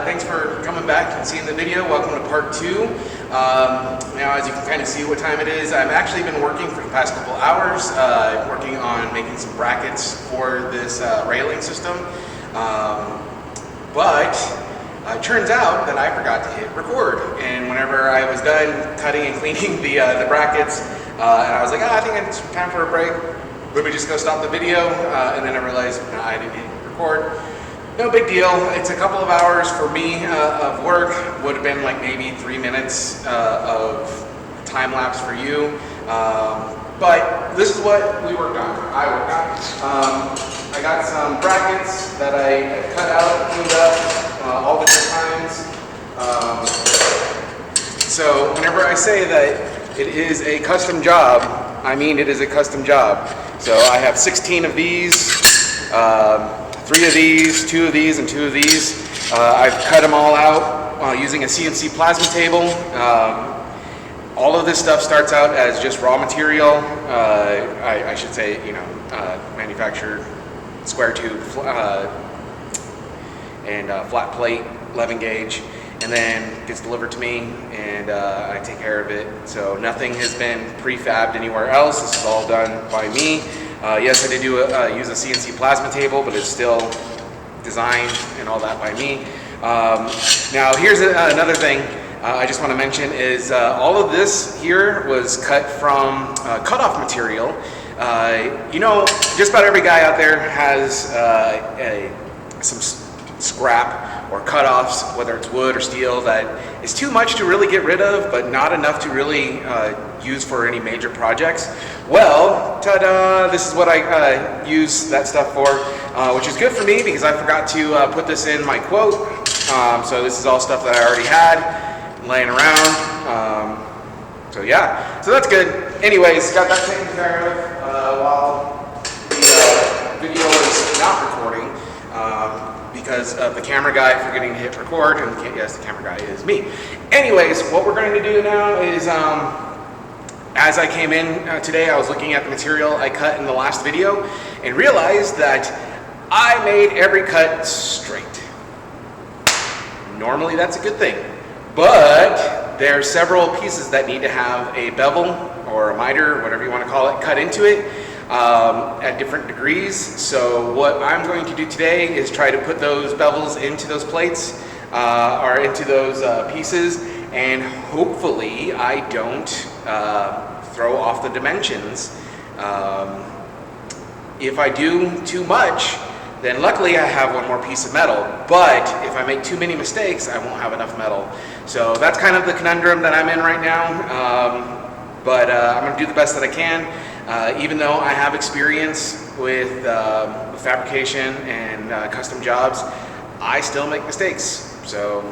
Thanks for coming back and seeing the video. Welcome to part 2. Now, as you can kind of see what time it is, I've actually been working for the past couple hours, working on making some brackets for this railing system. But it turns out that I forgot to hit record, and whenever I was done cutting and cleaning the brackets, and I was like, I think it's time for a break. Let me just go stop the video, and then I realized I didn't hit record. No big deal. It's a couple of hours for me of work. Would have been like maybe 3 minutes of time lapse for you. But this is what I worked on. I got some brackets that I cut out, cleaned up, all different kinds. So whenever I say that it is a custom job, I mean it is a custom job. So I have 16 of these. 3 of these, 2 of these, and 2 of these. I've cut them all out using a CNC plasma table. All of this stuff starts out as just raw material. I should say, manufactured square tube and flat plate, 11 gauge, and then gets delivered to me, and I take care of it. So nothing has been prefabbed anywhere else. This is all done by me. Yes, I did use a CNC plasma table, but it's still designed and all that by me. Now, here's another thing I just want to mention is all of this here was cut from cutoff material. Just about every guy out there has some scrap or cutoffs, whether it's wood or steel, that is too much to really get rid of, but not enough to really use for any major projects. Well, ta-da, this is what I use that stuff for, which is good for me because I forgot to put this in my quote. So this is all stuff that I already had laying around. So yeah, so that's good. Anyways, got that taken care of while the video is not recording. Because of the camera guy forgetting to hit record, and yes, the camera guy is me. Anyways, what we're going to do now is, as I came in today, I was looking at the material I cut in the last video and realized that I made every cut straight. Normally that's a good thing, but there are several pieces that need to have a bevel or a miter, whatever you want to call it, cut into it. At different degrees. So what I'm going to do today is try to put those bevels into those plates or into those pieces, and hopefully I don't throw off the dimensions. If I do too much, then luckily I have one more piece of metal, but if I make too many mistakes, I won't have enough metal. So that's kind of the conundrum that I'm in right now, but I'm going to do the best that I can. Even though I have experience with fabrication and custom jobs, I still make mistakes. So,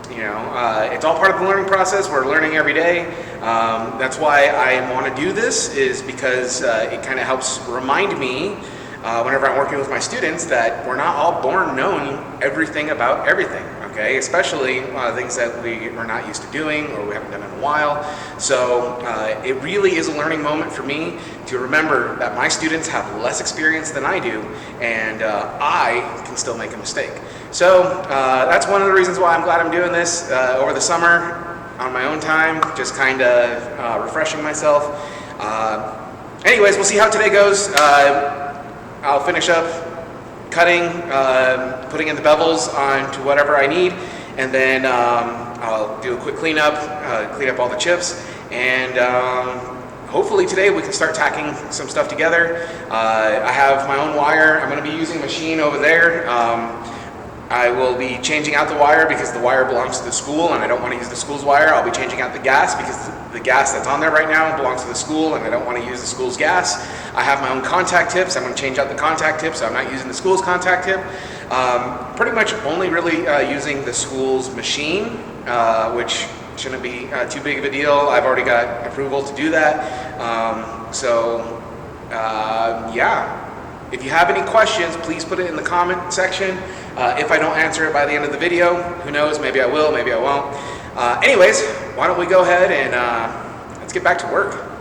it's all part of the learning process. We're learning every day. That's why I want to do this, is because it kind of helps remind me whenever I'm working with my students that we're not all born knowing everything about everything. Okay, especially things that we are not used to doing or we haven't done in a while. So it really is a learning moment for me to remember that my students have less experience than I do, and I can still make a mistake. So that's one of the reasons why I'm glad I'm doing this over the summer on my own time, just kind of refreshing myself. Anyways, we'll see how today goes. I'll finish up cutting, putting in the bevels onto whatever I need, and then I'll do a quick cleanup, clean up all the chips, and hopefully today we can start tacking some stuff together. I have my own wire. I'm going to be using a machine over there. I will be changing out the wire because the wire belongs to the school and I don't want to use the school's wire. I'll be changing out the gas because the gas that's on there right now belongs to the school and I don't want to use the school's gas. I have my own contact tips. I'm going to change out the contact tips, so I'm not using the school's contact tip. Pretty much only really using the school's machine, which shouldn't be too big of a deal. I've already got approval to do that. Yeah. If you have any questions, please put it in the comment section. If I don't answer it by the end of the video, who knows, maybe I will, maybe I won't. Anyways, why don't we go ahead and let's get back to work.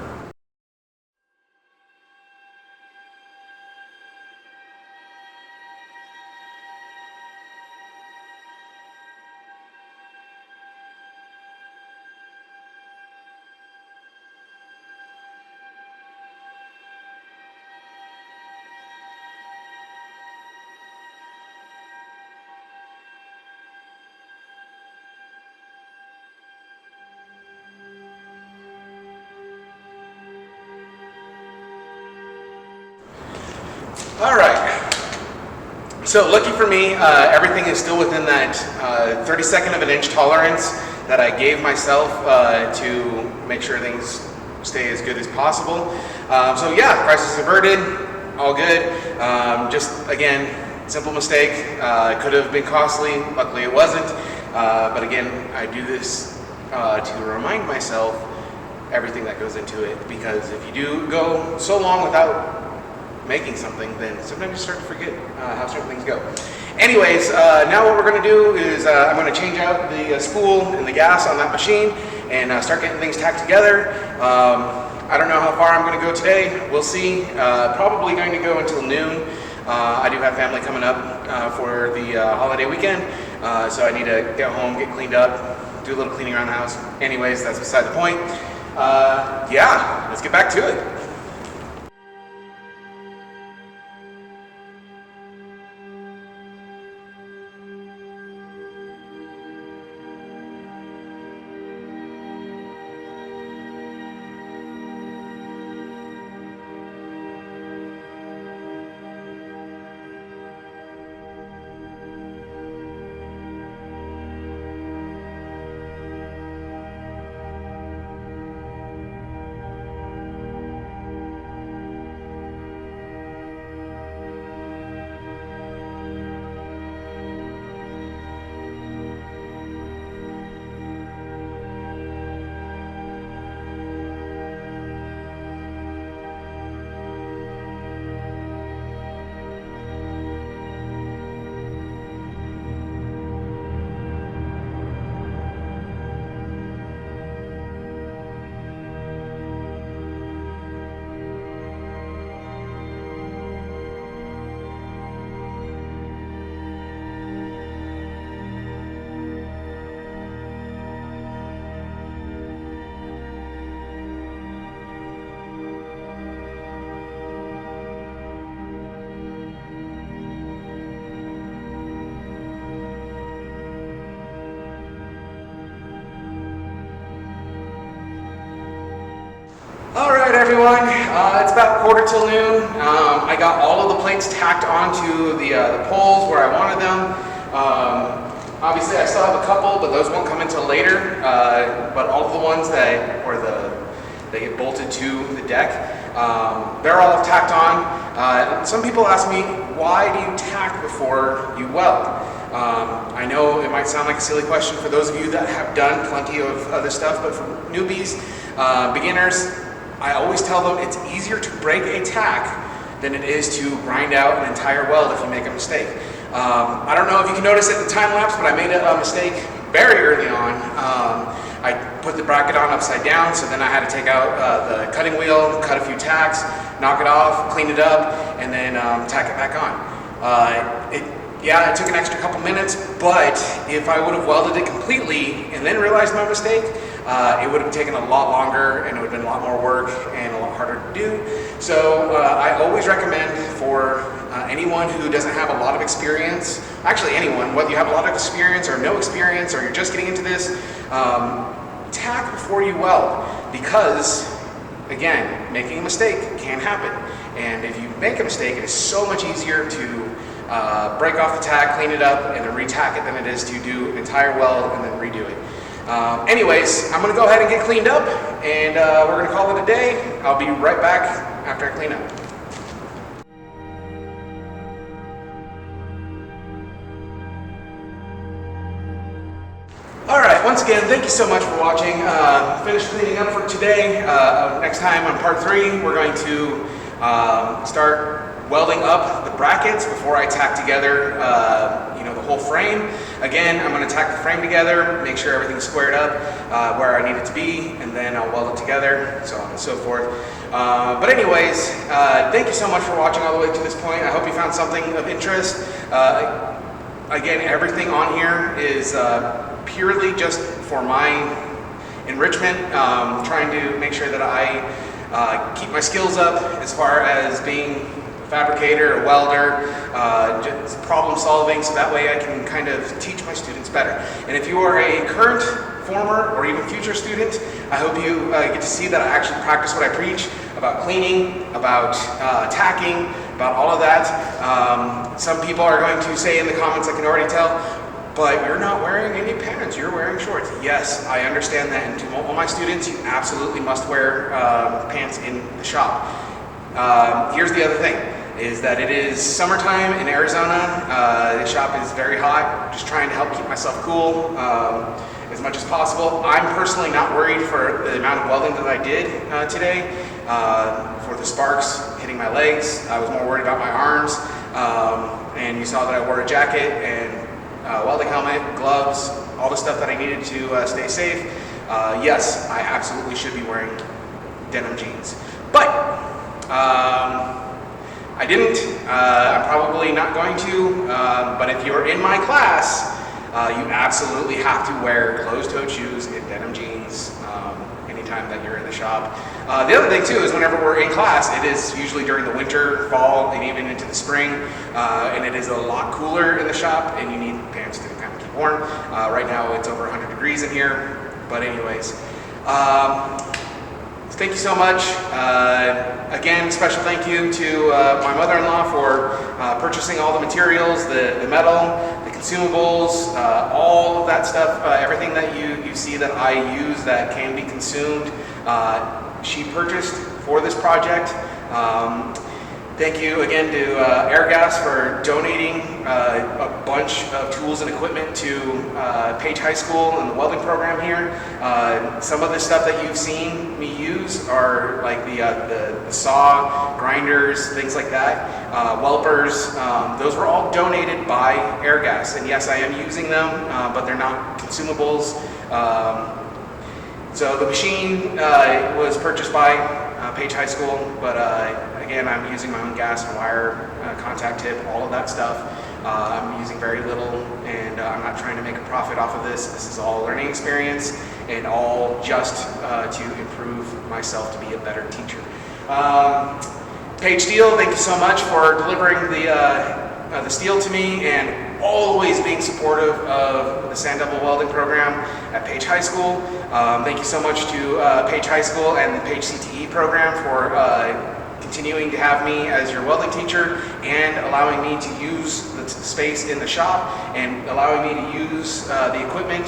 All right. So lucky for me, everything is still within that 32nd of an inch tolerance that I gave myself to make sure things stay as good as possible. So yeah, crisis averted, all good. Just again, simple mistake. Could have been costly. Luckily, it wasn't. But again, I do this to remind myself everything that goes into it, because if you do go so long without making something, then sometimes you start to forget how certain things go. Anyways, now what we're going to do is I'm going to change out the spool and the gas on that machine and start getting things tacked together. I don't know how far I'm going to go today. We'll see. Probably going to go until noon. I do have family coming up for the holiday weekend, so I need to get home, get cleaned up, do a little cleaning around the house. Anyways, that's beside the point. Yeah, let's get back to it. Alright everyone, it's about quarter till noon. I got all of the plates tacked onto the poles where I wanted them. Obviously I still have a couple, but those won't come until later. But all of the ones that they get bolted to the deck, they're all tacked on. Some people ask me, why do you tack before you weld? I know it might sound like a silly question for those of you that have done plenty of other stuff, but for newbies, beginners, I always tell them it's easier to break a tack than it is to grind out an entire weld if you make a mistake. I don't know if you can notice it in the time lapse, but I made a mistake very early on. I put the bracket on upside down, so then I had to take out the cutting wheel, cut a few tacks, knock it off, clean it up, and then tack it back on. It took an extra couple minutes, but if I would have welded it completely and then realized my mistake, it would have taken a lot longer and it would have been a lot more work and a lot harder to do. So I always recommend for anyone who doesn't have a lot of experience, actually anyone, whether you have a lot of experience or no experience or you're just getting into this, tack before you weld, because again, making a mistake can happen. And if you make a mistake, it is so much easier to break off the tack, clean it up, and then re-tack it than it is to do an entire weld and then redo it. Anyways, I'm going to go ahead and get cleaned up, and we're going to call it a day. I'll be right back after I clean up. Alright, once again, thank you so much for watching. Finished cleaning up for today. Next time on part 3, we're going to start welding up the brackets before I tack together the whole frame. Again, I'm going to tack the frame together, make sure everything's squared up where I need it to be, and then I'll weld it together, so on and so forth. But anyways, thank you so much for watching all the way to this point. I hope you found something of interest. Again, everything on here is purely just for my enrichment, trying to make sure that I keep my skills up as far as being fabricator, a welder, just problem solving, so that way I can kind of teach my students better. And if you are a current, former, or even future student, I hope you get to see that I actually practice what I preach about cleaning, about tacking, about all of that. Some people are going to say in the comments, I can already tell, but you're not wearing any pants, you're wearing shorts. Yes, I understand that, and to all my students, you absolutely must wear pants in the shop. Here's the other thing, is that it is summertime in Arizona. The shop is very hot, just trying to help keep myself cool as much as possible. I'm personally not worried for the amount of welding that I did today. For the sparks hitting my legs, I was more worried about my arms. And you saw that I wore a jacket and welding helmet, gloves, all the stuff that I needed to stay safe. Yes, I absolutely should be wearing denim jeans. But I didn't. I'm probably not going to. But if you're in my class, you absolutely have to wear closed-toed shoes and denim jeans anytime that you're in the shop. The other thing too is whenever we're in class, it is usually during the winter, fall, and even into the spring, and it is a lot cooler in the shop, and you need pants to kind of keep warm. Right now it's over 100 degrees in here, but anyways. Thank you so much. Again, special thank you to my mother-in-law for purchasing all the materials, the metal, the consumables, all of that stuff, everything that you see that I use that can be consumed, she purchased for this project. Thank you again to Airgas for donating a bunch of tools and equipment to Page High School and the welding program here. Some of the stuff that you've seen me use are like the saw, grinders, things like that, welpers. Those were all donated by Airgas, and yes, I am using them, but they're not consumables. So the machine was purchased by Page High School, but again, I'm using my own gas and wire, contact tip, all of that stuff. I'm using very little, and I'm not trying to make a profit off of this. This is all a learning experience, and all just to improve myself to be a better teacher. Page Steel, thank you so much for delivering the steel to me, and always being supportive of the sand double welding program at Page High School. Thank you so much to Page High School and the Page CTE program for continuing to have me as your welding teacher and allowing me to use the space in the shop and allowing me to use the equipment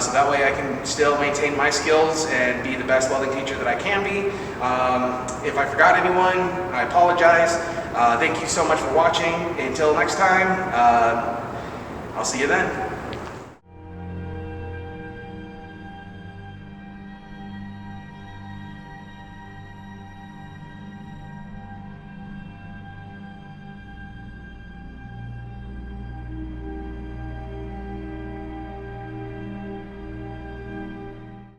so that way I can still maintain my skills and be the best welding teacher that I can be. If I forgot anyone, I apologize. Thank you so much for watching. Until next time, I'll see you then.